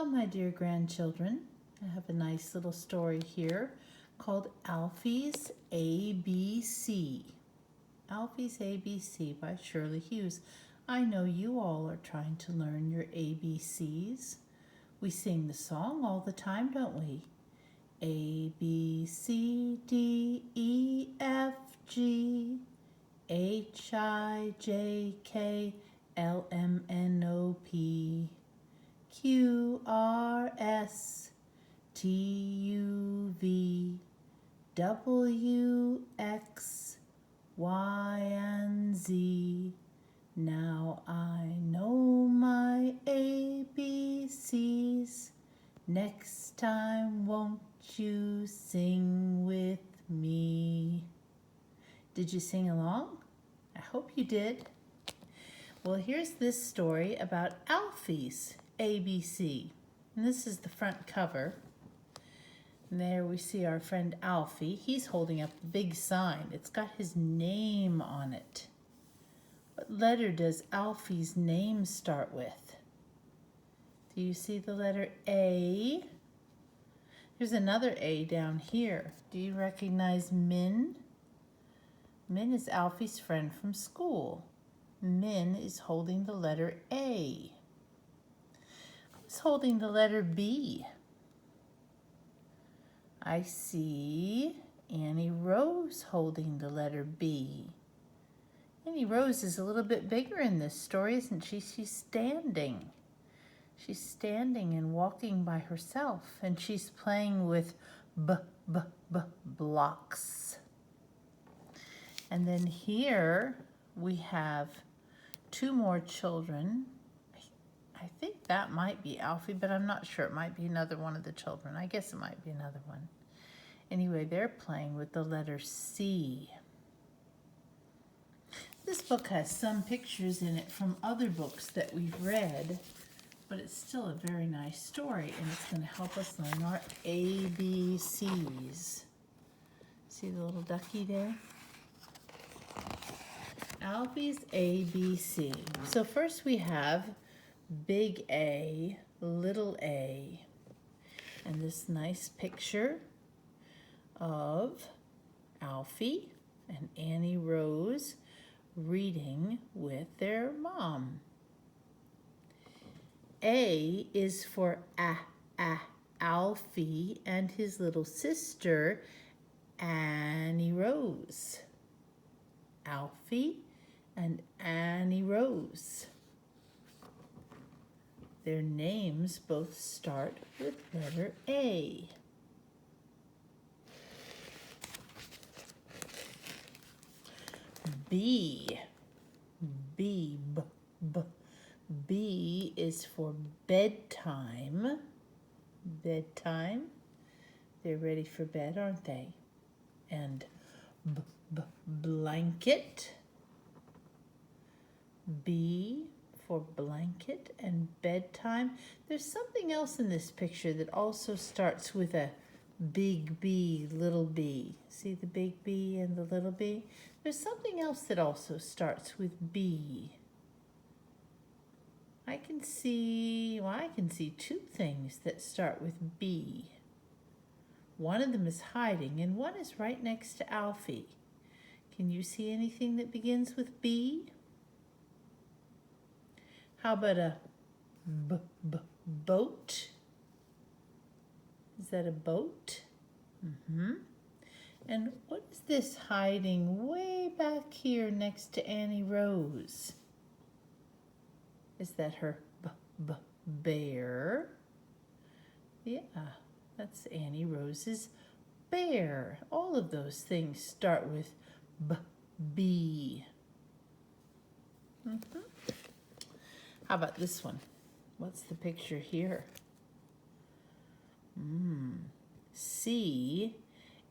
Hello, my dear grandchildren. I have a nice little story here called Alfie's ABC. Alfie's ABC by Shirley Hughes. I know you all are trying to learn your ABCs. We sing the song all the time, don't we? A, B, C, D, E, F, G, H, I, J, K, L, M, N, O, P, Q, R, S, T, U, V, W, X, Y, and Z. Now I know my ABCs. Next time, won't you sing with me? Did you sing along? I hope you did. Well, here's this story about Alfie's ABC. And this is the front cover. And there we see our friend Alfie. He's holding up the big sign. It's got his name on it. What letter does Alfie's name start with? Do you see the letter A? There's another A down here. Do you recognize Min? Min is Alfie's friend from school. Min is holding the letter A. Who's holding the letter B? I see Annie Rose holding the letter B. Annie Rose is a little bit bigger in this story, isn't she? She's standing. She's standing and walking by herself, and she's playing with blocks. And then here we have two more children. I think that might be Alfie, but I'm not sure. It might be another one of the children. I guess it might be another one. Anyway, they're playing with the letter C. This book has some pictures in it from other books that we've read, but it's still a very nice story, and it's going to help us learn our ABCs. See the little ducky there? Alfie's ABC. So first we have big A, little a, and this nice picture of Alfie and Annie Rose reading with their mom. A is for Alfie and his little sister, Annie Rose. Alfie and Annie Rose. Their names both start with letter A. B. B is for bedtime. Bedtime. They're ready for bed, aren't they? And blanket. B for blanket and bedtime. There's something else in this picture that also starts with a big B, little b. See the big B and the little b? There's something else that also starts with B. I can see two things that start with B. One of them is hiding and one is right next to Alfie. Can you see anything that begins with B? How about a boat? Is that a boat? And what is this hiding way back here next to Annie Rose? Is that her bear? Yeah, that's Annie Rose's bear. All of those things start with B. How about this one? What's the picture here? C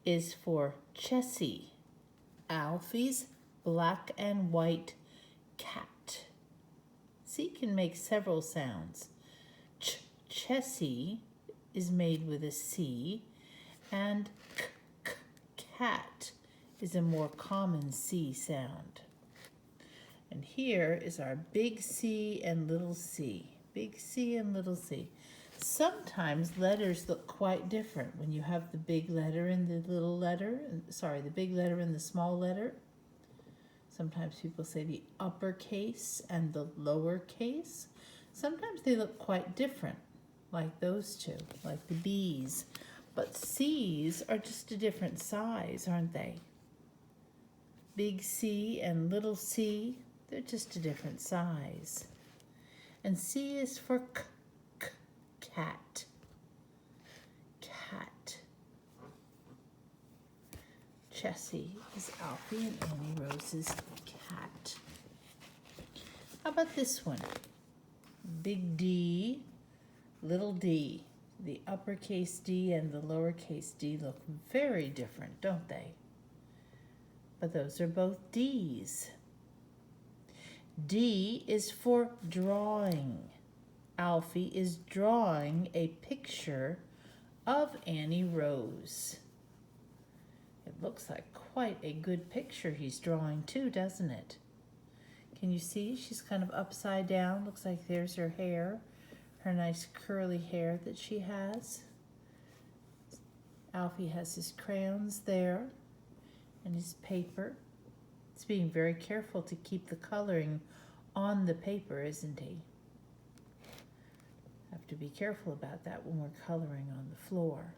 is for Chessie, Alfie's black and white cat. C can make several sounds. Chessie is made with a C, and cat is a more common C sound. And here is our big C and little c. Big C and little c. Sometimes letters look quite different when you have the big letter and the little letter. Sorry, the big letter and the small letter. Sometimes people say the uppercase and the lowercase. Sometimes they look quite different, like those two, like the B's. But C's are just a different size, aren't they? Big C and little c, they're just a different size. And C is for cat. Cat. Jessie is Alfie and Annie Rose's cat. How about this one? Big D, little d. The uppercase D and the lowercase d look very different, don't they? But those are both D's. D is for drawing. Alfie is drawing a picture of Annie Rose. It looks like quite a good picture he's drawing too, doesn't it? Can you see? She's kind of upside down. Looks like there's her hair, her nice curly hair that she has. Alfie has his crayons there and his paper. He's being very careful to keep the coloring on the paper, isn't he? Have to be careful about that when we're coloring on the floor.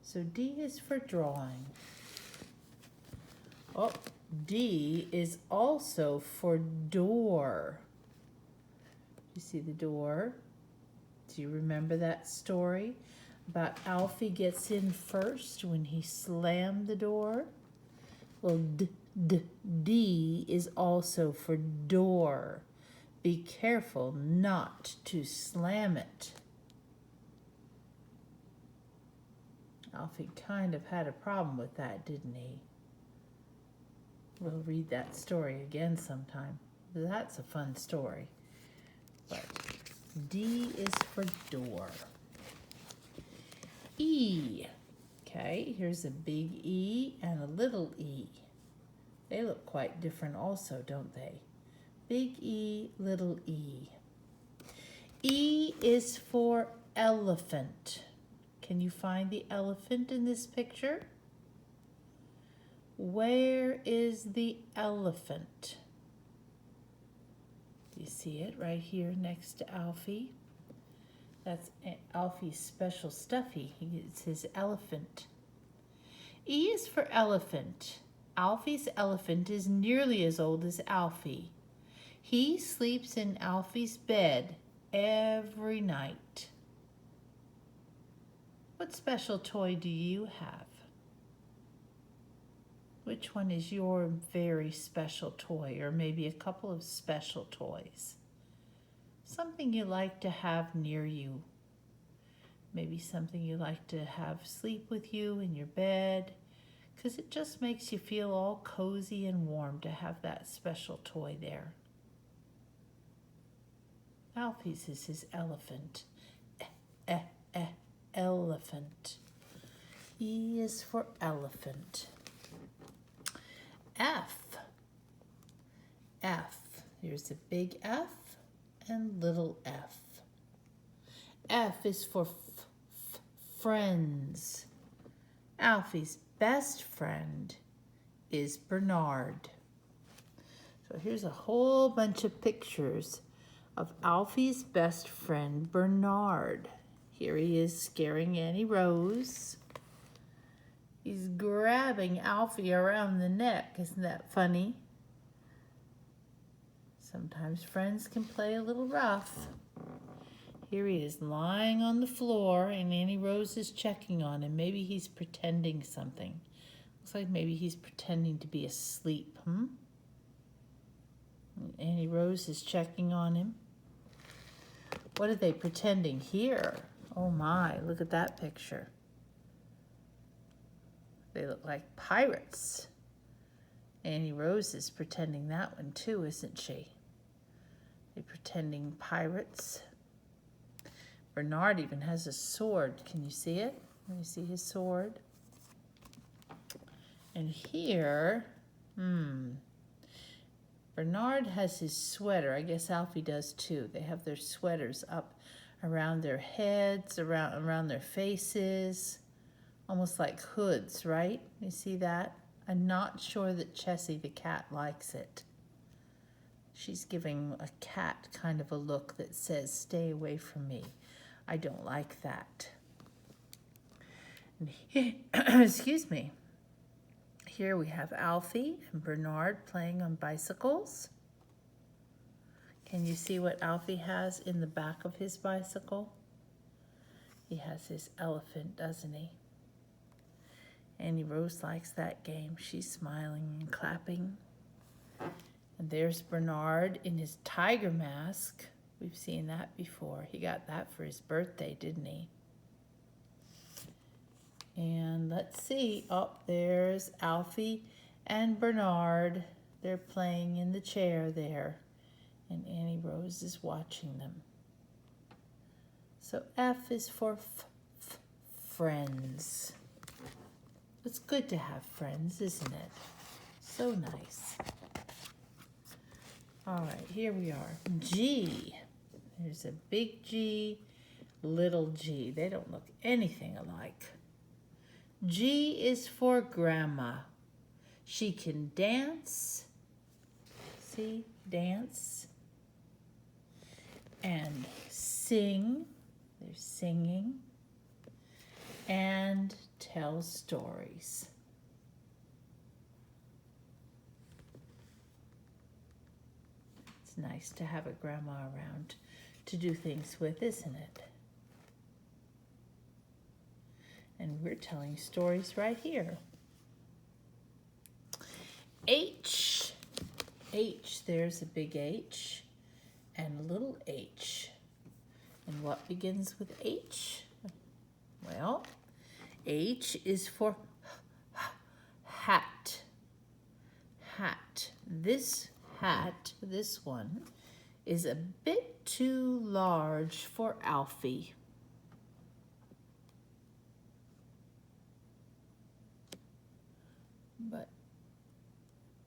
So D is for drawing. Oh, D is also for door. You see the door? Do you remember that story about Alfie gets in first when he slammed the door? Well, D is also for door. Be careful not to slam it. Alfie kind of had a problem with that, didn't he? We'll read that story again sometime. That's a fun story. But D is for door. E. Okay, here's a big E and a little e. They look quite different also, don't they? Big E, little e. E is for elephant. Can you find the elephant in this picture? Where is the elephant? Do you see it right here next to Alfie? That's Alfie's special stuffy. It's his elephant. E is for elephant. Alfie's elephant is nearly as old as Alfie. He sleeps in Alfie's bed every night. What special toy do you have? Which one is your very special toy, or maybe a couple of special toys? Something you like to have near you. Maybe something you like to have sleep with you in your bed, because it just makes you feel all cozy and warm to have that special toy there. Alfie's is his elephant. Elephant. E is for elephant. F. F. Here's a big F and little f. F is for friends. Alfie's best friend is Bernard. So here's a whole bunch of pictures of Alfie's best friend Bernard. Here he is scaring Annie Rose. He's grabbing Alfie around the neck. Isn't that funny? Sometimes friends can play a little rough. Here he is lying on the floor and Annie Rose is checking on him. Maybe he's pretending something. Looks like maybe he's pretending to be asleep. Annie Rose is checking on him. What are they pretending here? Oh my, look at that picture. They look like pirates. Annie Rose is pretending that one too, isn't she? They're pretending pirates. Bernard even has a sword. Can you see it? Let me see his sword. And here, Bernard has his sweater. I guess Alfie does too. They have their sweaters up around their heads, around their faces, almost like hoods, right? You see that? I'm not sure that Chessie the cat likes it. She's giving a cat kind of a look that says, stay away from me. I don't like that. Excuse me. Here we have Alfie and Bernard playing on bicycles. Can you see what Alfie has in the back of his bicycle? He has his elephant, doesn't he? Annie Rose likes that game. She's smiling and clapping. And there's Bernard in his tiger mask. We've seen that before. He got that for his birthday, didn't he? And let's see. Oh, there's Alfie and Bernard. They're playing in the chair there. And Annie Rose is watching them. So F is for friends. It's good to have friends, isn't it? So nice. All right, here we are. G. There's a big G, little g. They don't look anything alike. G is for Grandma. She can dance. See, dance. And sing. They're singing. And tell stories. It's nice to have a grandma around to do things with, isn't it? And we're telling stories right here. H. H, there's a big H and a little h. And what begins with H? Well, H is for hat. Hat. This hat, this one, is a bit too large for Alfie. But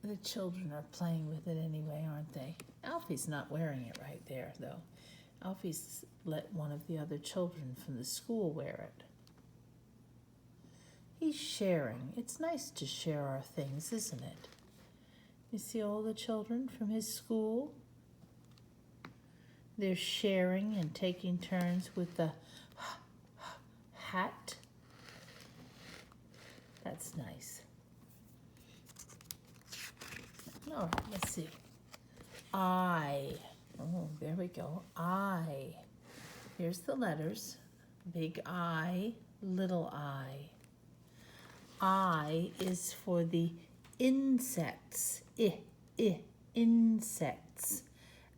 the children are playing with it anyway, aren't they? Alfie's not wearing it right there, though. Alfie's let one of the other children from the school wear it. He's sharing. It's nice to share our things, isn't it? You see all the children from his school? They're sharing and taking turns with the hat. That's nice. All right, let's see. I. Oh, there we go. I. Here's the letters. Big I, little I. I is for the insects. Insects.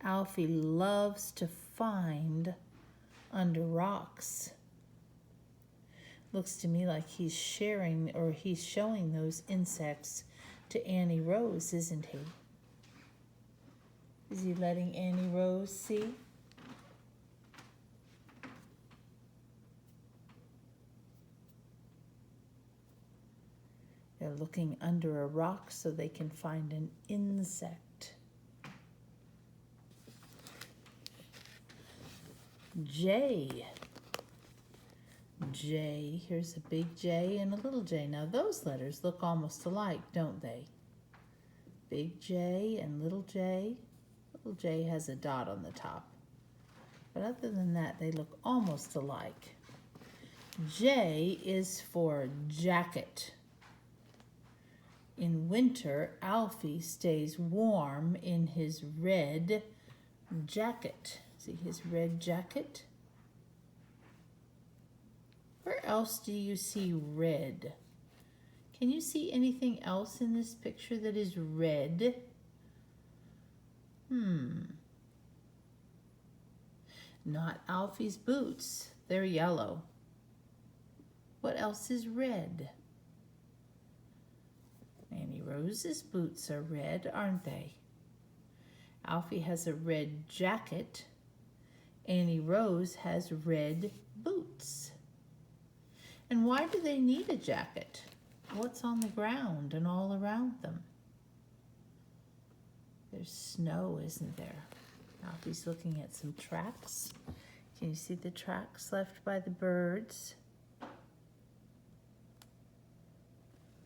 Alfie loves to find under rocks. Looks to me like he's sharing or he's showing those insects to Annie Rose, isn't he? Is he letting Annie Rose see? They're looking under a rock so they can find an insect. J. J. Here's a big J and a little j. Now those letters look almost alike, don't they? Big J and little j. Little j has a dot on the top. But other than that, they look almost alike. J is for jacket. In winter, Alfie stays warm in his red jacket. See his red jacket? Where else do you see red? Can you see anything else in this picture that is red? Not Alfie's boots. They're yellow. What else is red? Annie Rose's boots are red, aren't they? Alfie has a red jacket. Annie Rose has red boots. And why do they need a jacket? What's on the ground and all around them? There's snow, isn't there? Alfie's looking at some tracks. Can you see the tracks left by the birds?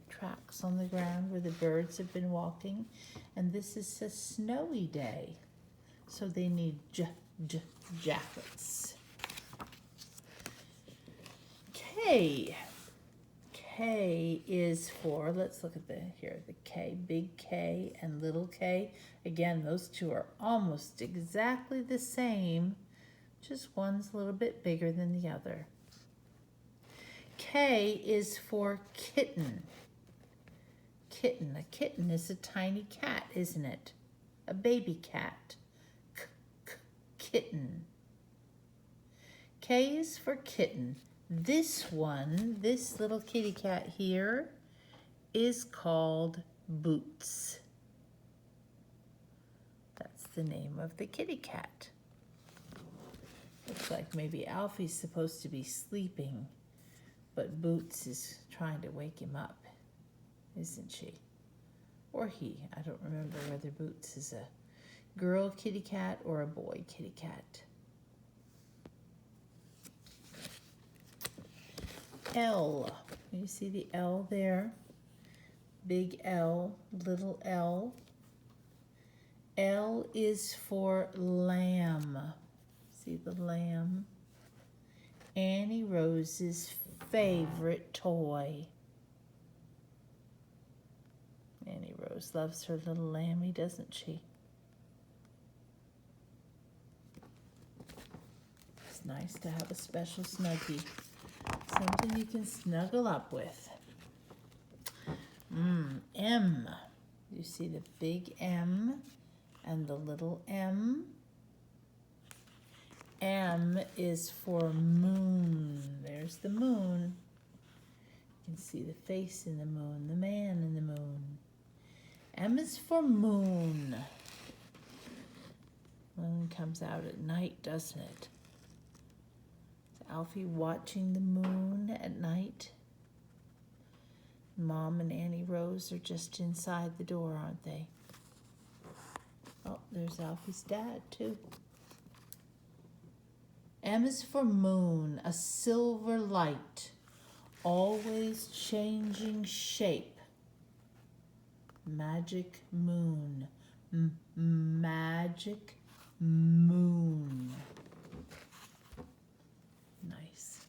Tracks on the ground where the birds have been walking. And this is a snowy day, so they need jackets. K. K is for, let's look at the K, big K and little k. Again, those two are almost exactly the same, just one's a little bit bigger than the other. K is for kitten. Kitten. A kitten is a tiny cat, isn't it? A baby cat. Kitten. K is for kitten. This one, this little kitty cat here, is called Boots. That's the name of the kitty cat. Looks like maybe Alfie's supposed to be sleeping, but Boots is trying to wake him up, isn't she? Or he. I don't remember whether Boots is a girl kitty cat or a boy kitty cat. L. You see the L there? Big L, little L. L is for lamb. See the lamb? Annie Rose's favorite toy. Annie Rose loves her little lammy, doesn't she? It's nice to have a special Snuggie. Something you can snuggle up with. M. You see the big M and the little m. M is for moon. There's the moon. You can see the face in the moon, the man in the moon. M is for moon. Moon comes out at night, doesn't it? Alfie watching the moon at night. Mom and Annie Rose are just inside the door, aren't they? Oh, there's Alfie's dad, too. M is for moon, a silver light, always changing shape. Magic moon. Magic moon. Nice.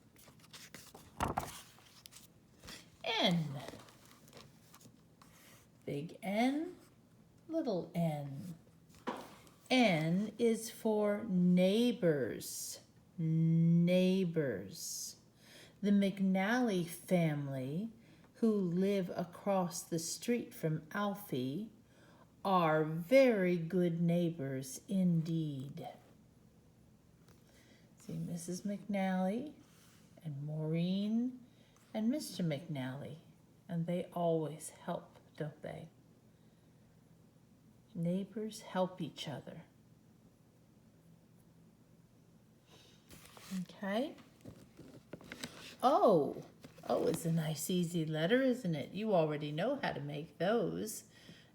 N. Big N, little n. N is for neighbors. Neighbors. The McNally family, who live across the street from Alfie, are very good neighbors indeed. See Mrs. McNally and Maureen and Mr. McNally, and they always help, don't they? Neighbors help each other. Okay. O. O is a nice easy letter, isn't it? You already know how to make those.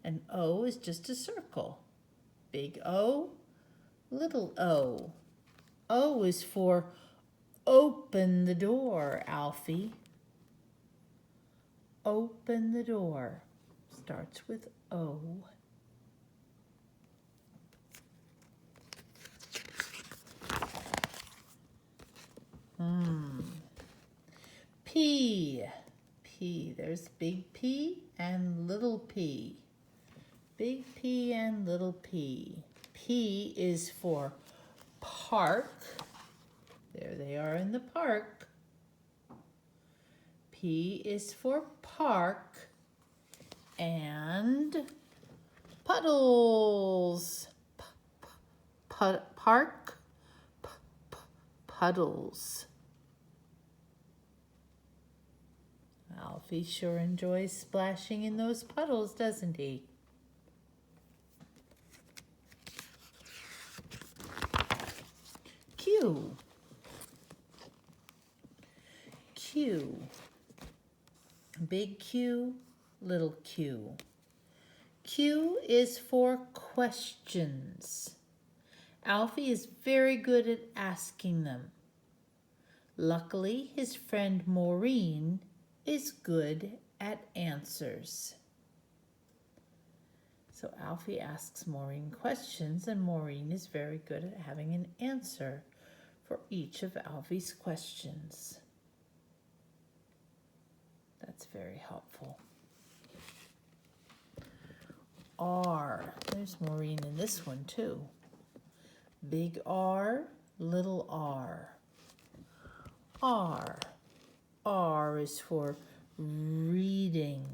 And O is just a circle. Big O, little o. O is for open the door, Alfie. Open the door. Starts with O. P. P. There's big P and little p. Big P and little p. P is for park. There they are in the park. P is for park and puddles. Park, puddles. Alfie sure enjoys splashing in those puddles, doesn't he? Q. Q. Big Q, little q. Q is for questions. Alfie is very good at asking them. Luckily, his friend Maureen is good at answers. So Alfie asks Maureen questions, and Maureen is very good at having an answer for each of Alfie's questions. That's very helpful. R. There's Maureen in this one too. Big R, little r. R. R is for reading.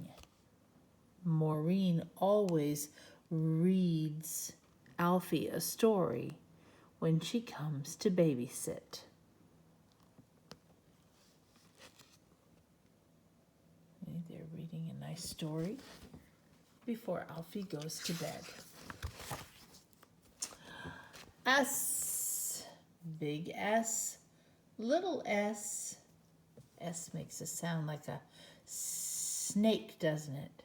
Maureen always reads Alfie a story when she comes to babysit. They're reading a nice story before Alfie goes to bed. S, big S, little s. S makes a sound like a snake, doesn't it?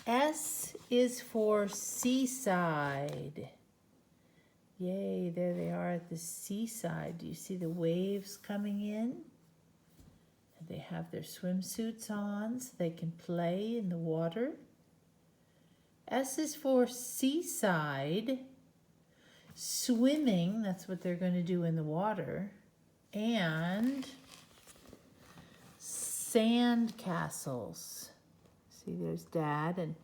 S is for seaside. Yay, there they are at the seaside. Do you see the waves coming in? They have their swimsuits on so they can play in the water. S is for seaside. Swimming, that's what they're going to do in the water. And sand castles. See, there's Dad and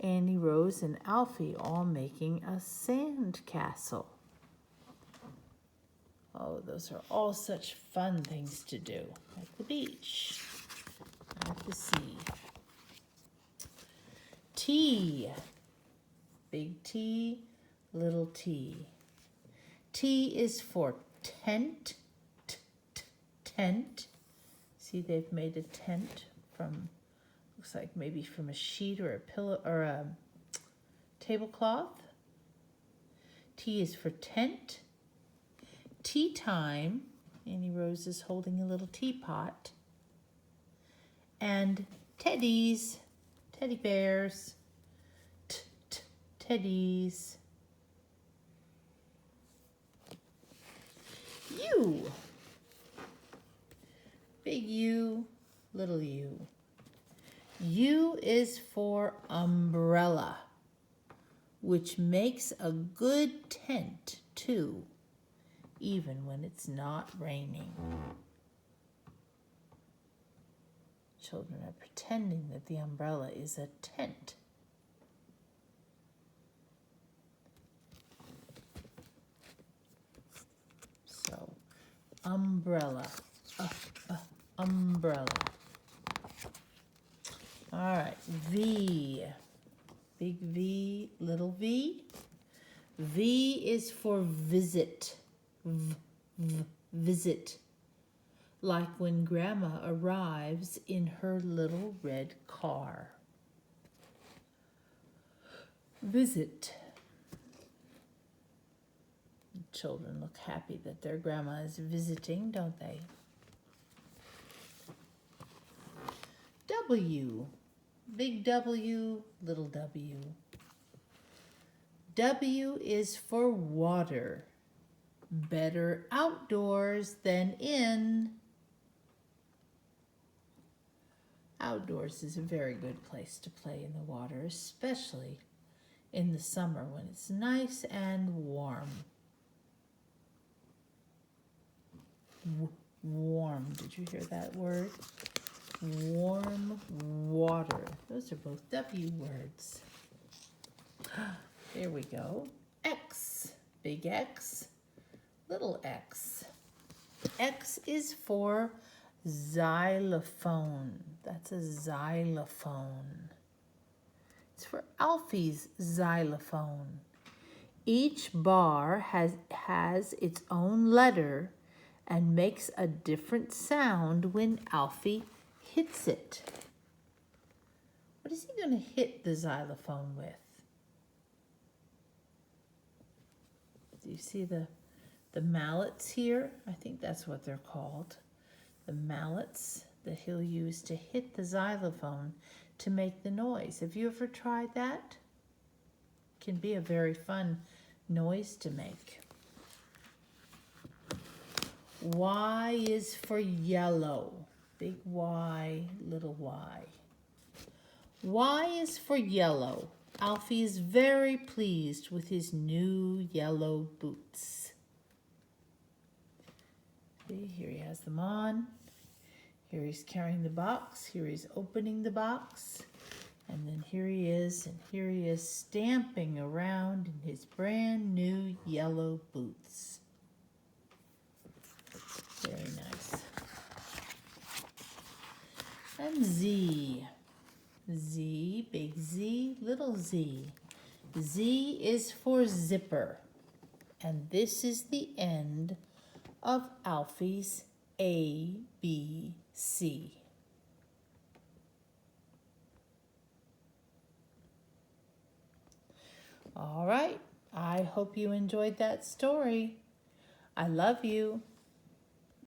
Annie Rose and Alfie all making a sand castle. Oh, those are all such fun things to do at the beach, at the sea. T, big T, little t. T is for tent, tent. See, they've made a tent from, looks like maybe from a sheet or a pillow or a tablecloth. T is for tent. Tea time. Annie Rose is holding a little teapot. And teddies, teddy bears, teddies. U, big U, little u. U is for umbrella, which makes a good tent too, even when it's not raining. Children are pretending that the umbrella is a tent. So, umbrella, umbrella. All right, V, big V, little v. V is for visit, visit. Like when Grandma arrives in her little red car. Visit. Children look happy that their grandma is visiting, don't they? W, big W, little w. W is for water. Better outdoors than in. Outdoors is a very good place to play in the water, especially in the summer when it's nice and warm. Warm, did you hear that word? Warm water. Those are both W words. There we go. X, big X, little x. X is for xylophone. That's a xylophone. It's for Alfie's xylophone. Each bar has its own letter and makes a different sound when Alfie hits it. What is he going to hit the xylophone with? Do you see the mallets here? I think that's what they're called. The mallets that he'll use to hit the xylophone to make the noise. Have you ever tried that? It can be a very fun noise to make. Y is for yellow. Big Y, little y. Y is for yellow. Alfie is very pleased with his new yellow boots. See, here he has them on. Here he's carrying the box. Here he's opening the box. And then here he is, and here he is stamping around in his brand new yellow boots. Very nice. And Z. Z, big Z, little z. Z is for zipper. And this is the end of Alfie's ABC. All right, I hope you enjoyed that story. I love you.